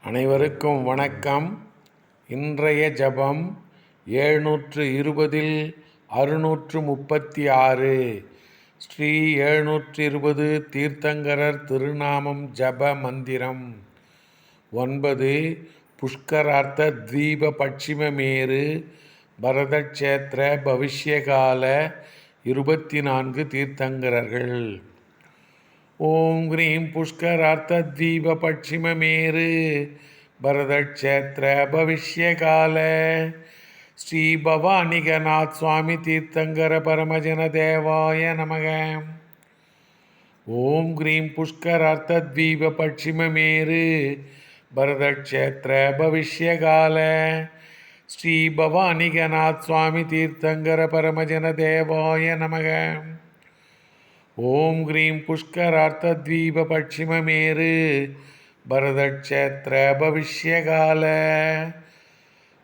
அனைவருக்கும் வணக்கம். இன்றைய ஜபம் 720 636 ஸ்ரீ 720 தீர்த்தங்கரர் திருநாமம் ஜப மந்திரம் 9 புஷ்கரார்த்த தீப பட்சிமமேரு பரதக்ஷேத்திர பவிஷ்யகால 24 தீர்த்தங்கரர்கள். ஓம் கிரீம் புஷ்கரார்த்த தீப பட்சிமமேரு பரதக்ஷேத்திர பவிஷ்யகால ஸ்ரீ பவானிகநாத் சுவாமி தீர்த்தங்கர பரமஜன தேவாய நமக. ஓம் கிரீம் புஷ்கரார்த்த தீப பட்சிமமேரு பரதக்ஷேத்திர பவிஷ்யகால ஸ்ரீ பவானிகநாத் சுவாமி தீர்த்தங்கர பரமஜன தேவாய நமக. ஓம் கிரீம் புஷ்கரார்த்த தீப பட்சிமமேரு பரதக்ஷேத்திர பவிஷ்யகால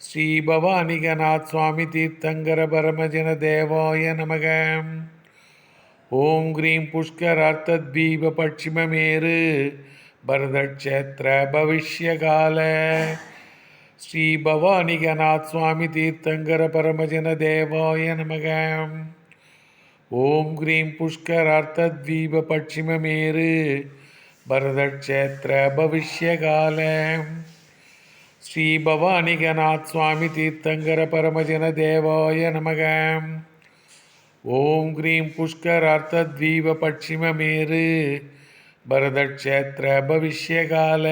ஸ்ரீ பவானிகநாத் சுவாமி தீர்த்தங்கர பரமஜன தேவாய நமக. ஓம் கிரீம் புஷ்கரார்த்த தீப பட்சிமமேரு பரதக்ஷேத்திர பவிஷ்யகால ஸ்ரீ பவானிகநாத் சுவாமி தீர்த்தங்கர பரமஜன தேவாய நமக. ஓம் கிரீம் புஷ்கரார்த்த தீப பட்சிமமேரு பரதக்ஷேத்திர பவிஷ்யகால ஸ்ரீ பவானிகநாத் சுவாமி தீர்த்தங்கர பரமஜன தேவாய நமக. ஓம் கிரீம் புஷ்கரார்த்த தீப பட்சிமமேரு பரதக்ஷேத்திர பவிஷ்யகால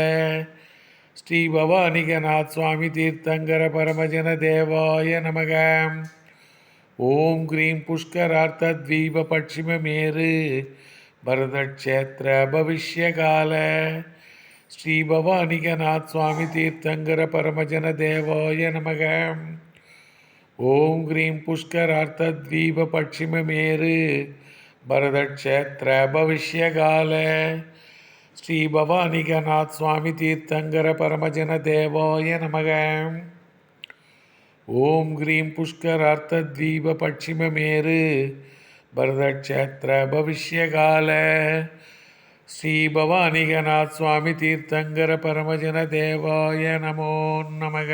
ஸ்ரீ பவானிகநாத் சுவாமி தீர்த்தங்கர பரமஜன தேவாய நமக. ஓம் கிரீம் புஷ்கரார்த்த தீப பட்சிமமேரு பரதக்ஷேத்திர பவிஷ்யகால ஸ்ரீ பவானிகநாத் சுவாமி தீர்த்தங்கர பரமஜன தேவாய நமக. ஓம் கிரீம் புஷ்கரார்த்த தீப பட்சிமமேரு பரதக்ஷேத்திர பவிஷ்யகால ஸ்ரீ பவானிகநாத் சுவாமி தீர்த்தங்கர பரமஜன தேவாய நமக. ஓம் கிரீம் புஷ்கரார்த்த தீப பட்சிமமேரு பரதக்ஷேத்திர பவிஷ்யகால ஸ்ரீ பவானிகநாத் சுவாமி தீர்த்தங்கர பரமஜன தேவாய நமோ நமக.